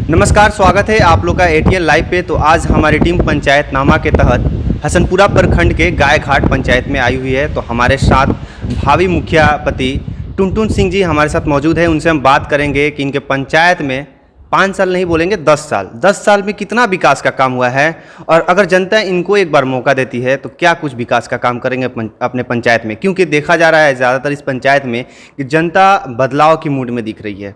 नमस्कार, स्वागत है आप लोग का एटीएल लाइव पे। तो आज हमारी टीम पंचायतनामा के तहत हसनपुरा प्रखंड के गाय घाट पंचायत में आई हुई है। तो हमारे साथ भावी मुखिया पति टुनटुन सिंह जी हमारे साथ मौजूद है। उनसे हम बात करेंगे कि इनके पंचायत में 5 साल नहीं बोलेंगे 10 साल में कितना विकास का काम हुआ है, और अगर जनता इनको एक बार मौका देती है तो क्या कुछ विकास का काम करेंगे अपने पंचायत में। क्योंकि देखा जा रहा है ज़्यादातर इस पंचायत में कि जनता बदलाव की मूड में दिख रही है।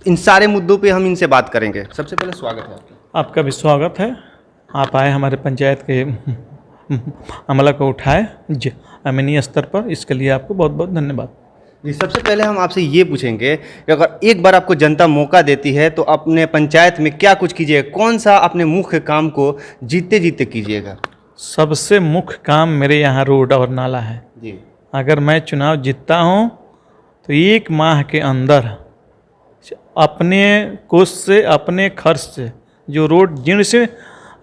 इन सारे मुद्दों पे हम इनसे बात करेंगे। सबसे पहले स्वागत है आपका भी स्वागत है। आप आए हमारे पंचायत के अमला को उठाए अमीनी स्तर पर, इसके लिए आपको बहुत बहुत धन्यवाद जी। सबसे पहले हम आपसे ये पूछेंगे कि अगर एक बार आपको जनता मौका देती है तो अपने पंचायत में क्या कुछ कीजिएगा, कौन सा अपने मुख्य काम को जीते जीते कीजिएगा। सबसे मुख्य काम मेरे यहाँ रोड और नाला है जी। अगर मैं चुनाव जीतता हूँ तो 1 माह के अंदर अपने कोष से, अपने खर्च से जो रोड जीर्ण से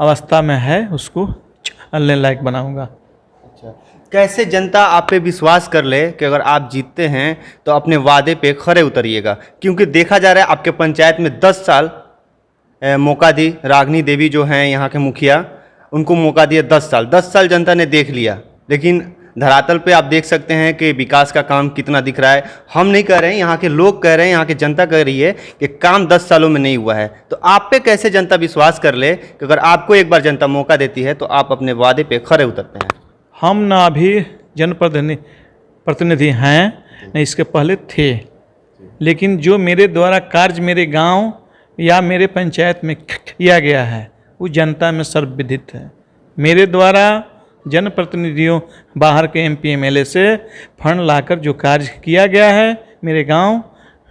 अवस्था में है उसको चलने लायक बनाऊंगा। अच्छा, कैसे जनता आप पे विश्वास कर ले कि अगर आप जीतते हैं तो अपने वादे पे खरे उतरिएगा। क्योंकि देखा जा रहा है आपके पंचायत में 10 साल मौका दी, रागनी देवी जो हैं यहाँ के मुखिया, उनको मौका दिया 10 साल जनता ने देख लिया, लेकिन धरातल पे आप देख सकते हैं कि विकास का काम कितना दिख रहा है। हम नहीं कह रहे हैं, यहाँ के लोग कह रहे हैं, यहाँ की जनता कह रही है कि काम 10 सालों में नहीं हुआ है। तो आप पे कैसे जनता विश्वास कर ले कि अगर आपको एक बार जनता मौका देती है तो आप अपने वादे पे खरे उतरते हैं। हम ना अभी जनप्रतिनिधि हैं न इसके पहले थे, लेकिन जो मेरे द्वारा कार्य मेरे गांव या मेरे पंचायत में किया गया है वो जनता में सर्वविदित है। मेरे द्वारा जनप्रतिनिधियों बाहर के एमपी एमएलए से फंड लाकर जो कार्य किया गया है मेरे गांव,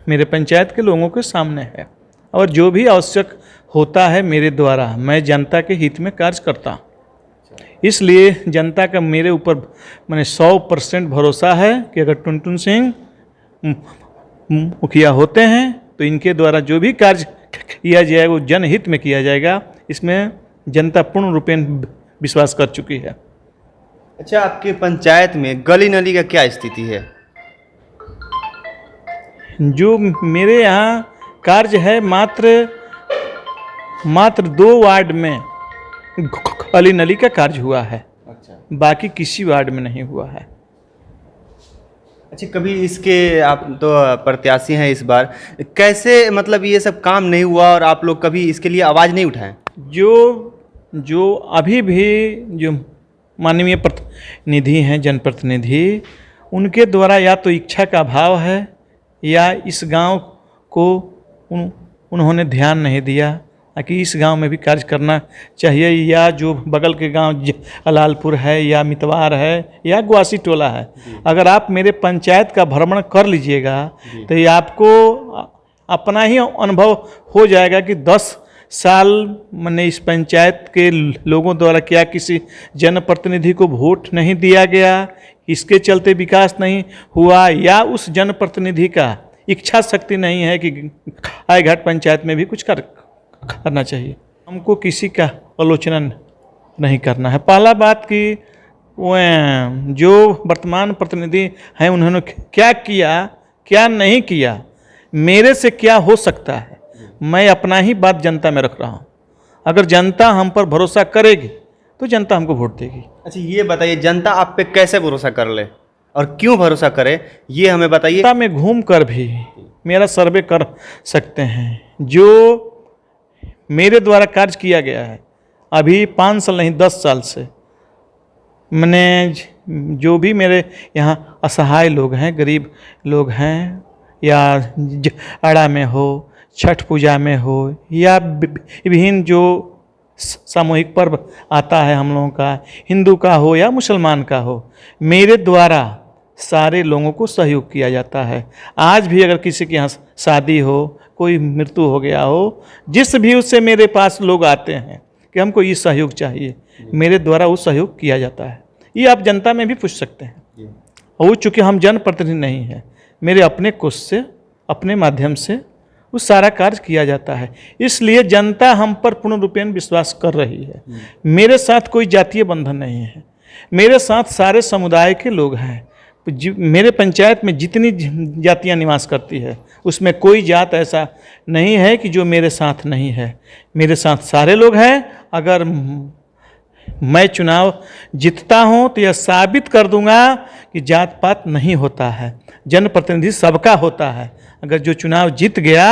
मेरे पंचायत के लोगों के सामने है, और जो भी आवश्यक होता है मेरे द्वारा मैं जनता के हित में कार्य करता हूँ। इसलिए जनता का मेरे ऊपर मैंने 100% भरोसा है कि अगर टुनटुन सिंह मुखिया होते हैं तो इनके द्वारा जो भी कार्य किया जाएगा वो जनहित में किया जाएगा। इसमें जनता पूर्ण रूपेण विश्वास कर चुकी है। अच्छा, आपके पंचायत में गली नली का क्या स्थिति है? जो मेरे यहाँ कार्य है मात्र 2 वार्ड में गली नली का कार्य हुआ है। अच्छा, बाकी किसी वार्ड में नहीं हुआ है। अच्छा, कभी इसके आप तो प्रत्याशी हैं इस बार, कैसे मतलब ये सब काम नहीं हुआ और आप लोग कभी इसके लिए आवाज़ नहीं उठाएं? जो अभी भी जो माननीय प्रतिनिधि हैं, जनप्रतिनिधि, उनके द्वारा या तो इच्छा का अभाव है या इस गांव को उन्होंने ध्यान नहीं दिया कि इस गांव में भी कार्य करना चाहिए, या जो बगल के गांव अलालपुर है या मितवार है या ग्वासी टोला है, अगर आप मेरे पंचायत का भ्रमण कर लीजिएगा तो ये आपको अपना ही अनुभव हो जाएगा कि 10 साल मैंने इस पंचायत के लोगों द्वारा क्या किसी जनप्रतिनिधि को वोट नहीं दिया गया, इसके चलते विकास नहीं हुआ, या उस जनप्रतिनिधि का इच्छा शक्ति नहीं है कि गायघाट पंचायत में भी कुछ करना चाहिए। हमको किसी का आलोचना नहीं करना है। पहला बात कि वो जो वर्तमान प्रतिनिधि हैं उन्होंने क्या किया क्या नहीं किया, मेरे से क्या हो सकता है, मैं अपना ही बात जनता में रख रहा हूँ। अगर जनता हम पर भरोसा करेगी तो जनता हमको वोट देगी। अच्छा, ये बताइए जनता आप पे कैसे भरोसा कर ले और क्यों भरोसा करे, ये हमें बताइए। जनता में घूम कर भी मेरा सर्वे कर सकते हैं। जो मेरे द्वारा कार्य किया गया है अभी 5 साल नहीं 10 साल से, मैंने जो भी मेरे यहाँ असहाय लोग हैं, गरीब लोग हैं, या अड़ा में हो, छठ पूजा में हो, या विभिन्न जो सामूहिक पर्व आता है हम लोगों का, हिंदू का हो या मुसलमान का हो, मेरे द्वारा सारे लोगों को सहयोग किया जाता है। आज भी अगर किसी के यहाँ शादी हो, कोई मृत्यु हो गया हो, जिस भी उससे मेरे पास लोग आते हैं कि हमको ये सहयोग चाहिए, मेरे द्वारा वो सहयोग किया जाता है। ये आप जनता में भी पूछ सकते हैं। और चूँकि हम जनप्रतिनिधि नहीं हैं, मेरे अपने कोष से, अपने माध्यम से वो सारा कार्य किया जाता है, इसलिए जनता हम पर पूर्ण रूपेण विश्वास कर रही है। मेरे साथ कोई जातीय बंधन नहीं है, मेरे साथ सारे समुदाय के लोग हैं। मेरे पंचायत में जितनी जातियां निवास करती है उसमें कोई जात ऐसा नहीं है कि जो मेरे साथ नहीं है। मेरे साथ सारे लोग हैं। अगर मैं चुनाव जीतता हूं तो यह साबित कर दूंगा कि जात पात नहीं होता है, जनप्रतिनिधि सबका होता है। अगर जो चुनाव जीत गया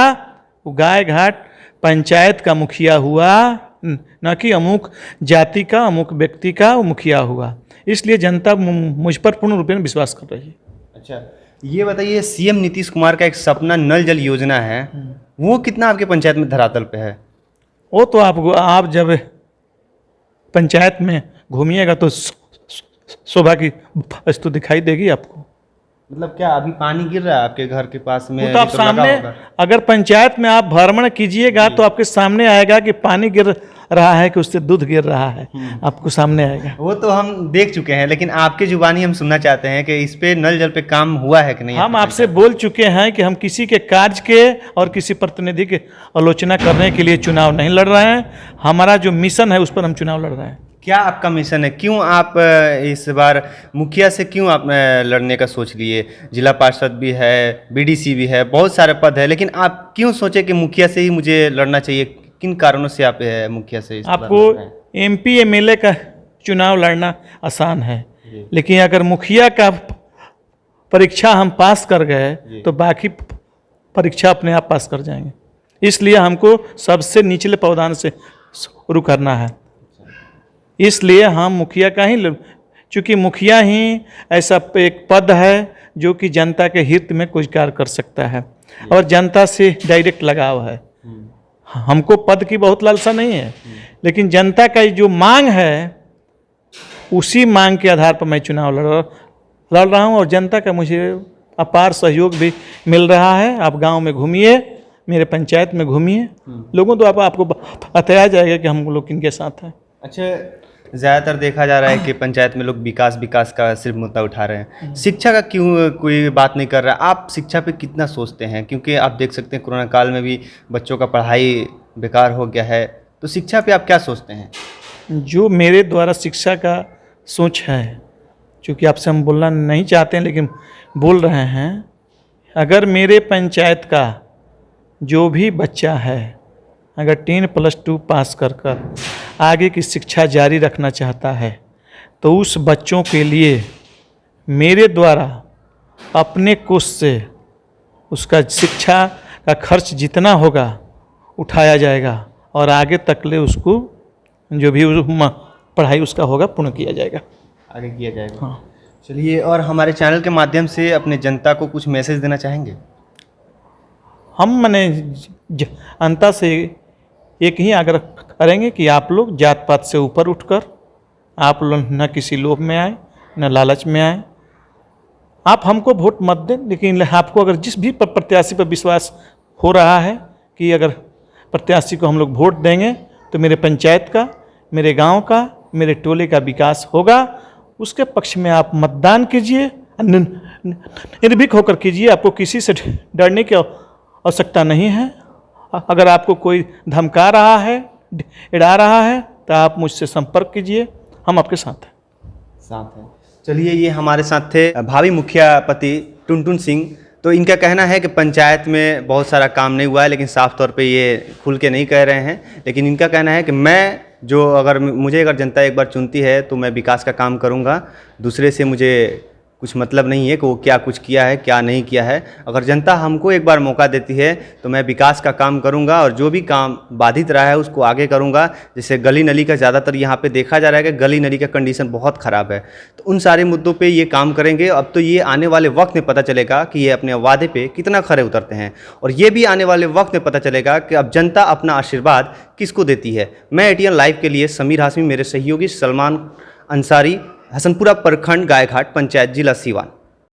वो गाय घाट पंचायत का मुखिया हुआ, न कि अमुक जाति का अमुक व्यक्ति का वो मुखिया हुआ। इसलिए जनता मुझ पर पूर्ण रूप में विश्वास कर रही है। अच्छा, ये बताइए, सीएम नीतीश कुमार का एक सपना नल जल योजना है, वो कितना आपके पंचायत में धरातल पे है? वो तो आप जब पंचायत में घूमिएगा तो शोभा की वस्तु दिखाई देगी आपको। मतलब क्या अभी पानी गिर रहा है आपके घर के पास में? वो तो आप अभी तो लगा सामने, होगा। अगर पंचायत में आप भ्रमण कीजिएगा तो आपके सामने आएगा कि पानी गिर रहा है कि उससे दूध गिर रहा है, आपको सामने आएगा। वो तो हम देख चुके हैं, लेकिन आपके जुबानी हम सुनना चाहते हैं कि इस पे नल जल पे काम हुआ है कि नहीं? हम आपसे बोल चुके हैं कि हम किसी के कार्य के और किसी प्रतिनिधि के आलोचना करने के लिए चुनाव नहीं लड़ रहे हैं। हमारा जो मिशन है उस पर हम चुनाव लड़ रहे हैं। क्या आपका मिशन है? क्यों आप इस बार मुखिया से क्यों आप लड़ने का सोच लिए? जिला पार्षद भी है, बीडीसी भी है, बहुत सारे पद है, लेकिन आप क्यों सोचे कि मुखिया से ही मुझे लड़ना चाहिए? किन कारणों से आप मुखिया से इस बार आपको लड़ रहे हैं? एमपी एमएलए का चुनाव लड़ना आसान है, लेकिन अगर मुखिया का परीक्षा हम पास कर गए तो बाकी परीक्षा अपने आप पास कर जाएंगे। इसलिए हमको सबसे निचले पावदान से शुरू करना है। इसलिए हम मुखिया का ही, चूँकि मुखिया ही ऐसा एक पद है जो कि जनता के हित में कुछ कार्य कर सकता है और जनता से डायरेक्ट लगाव है। हमको पद की बहुत लालसा नहीं है, लेकिन जनता का जो मांग है उसी मांग के आधार पर मैं चुनाव लड़ रहा हूँ और जनता का मुझे अपार सहयोग भी मिल रहा है। आप गांव में घूमिए, मेरे पंचायत में घूमिए, लोगों तो आपको बताया जाएगा कि हम लोग किनके साथ हैं। अच्छा, ज़्यादातर देखा जा रहा है कि पंचायत में लोग विकास विकास का सिर्फ मुद्दा उठा रहे हैं, शिक्षा का क्यों कोई बात नहीं कर रहा? आप शिक्षा पे कितना सोचते हैं? क्योंकि आप देख सकते हैं कोरोना काल में भी बच्चों का पढ़ाई बेकार हो गया है, तो शिक्षा पे आप क्या सोचते हैं? जो मेरे द्वारा शिक्षा का सोच है, चूँकि आपसे हम बोलना नहीं चाहते हैं लेकिन बोल रहे हैं, अगर मेरे पंचायत का जो भी बच्चा है अगर 10+2 पास कर आगे की शिक्षा जारी रखना चाहता है तो उस बच्चों के लिए मेरे द्वारा अपने कोष से उसका शिक्षा का खर्च जितना होगा उठाया जाएगा और आगे तक ले उसको जो भी पढ़ाई उसका होगा पूर्ण किया जाएगा, आगे किया जाएगा। हाँ। चलिए, और हमारे चैनल के माध्यम से अपने जनता को कुछ मैसेज देना चाहेंगे? हम मने जनता से एक ही आग्रह करेंगे कि आप लोग जात पात से ऊपर उठकर आप लोग न किसी लोभ में आए न लालच में आए। आप हमको वोट मत दें, लेकिन आपको अगर जिस भी प्रत्याशी पर विश्वास हो रहा है कि अगर प्रत्याशी को हम लोग वोट देंगे तो मेरे पंचायत का, मेरे गांव का, मेरे टोले का विकास होगा, उसके पक्ष में आप मतदान कीजिए, निर्भीक होकर कीजिए। आपको किसी से डरने की आवश्यकता नहीं है। अगर आपको कोई धमका रहा है, इड़ा रहा है, तो आप मुझसे संपर्क कीजिए, हम आपके साथ हैं। चलिए, ये हमारे साथ थे भावी मुखिया पति टुनटुन सिंह। तो इनका कहना है कि पंचायत में बहुत सारा काम नहीं हुआ है, लेकिन साफ तौर पे ये खुल के नहीं कह रहे हैं। लेकिन इनका कहना है कि मुझे अगर जनता एक बार चुनती है तो मैं विकास का काम करूँगा, दूसरे से मुझे कुछ मतलब नहीं है कि वो क्या कुछ किया है क्या नहीं किया है। अगर जनता हमको एक बार मौका देती है तो मैं विकास का काम करूंगा और जो भी काम बाधित रहा है उसको आगे करूंगा। जैसे गली नली का ज़्यादातर यहाँ पे देखा जा रहा है कि गली नली का कंडीशन बहुत ख़राब है, तो उन सारे मुद्दों पे ये काम करेंगे। अब तो ये आने वाले वक्त में पता चलेगा कि ये अपने वादे पे कितना खरे उतरते हैं, और ये भी आने वाले वक्त में पता चलेगा कि अब जनता अपना आशीर्वाद किसको देती है। मैं एटीएन लाइव के लिए समीर हाशमी, मेरे सहयोगी सलमान अंसारी, हसनपुरा प्रखंड गायघाट पंचायत, जिला सीवान।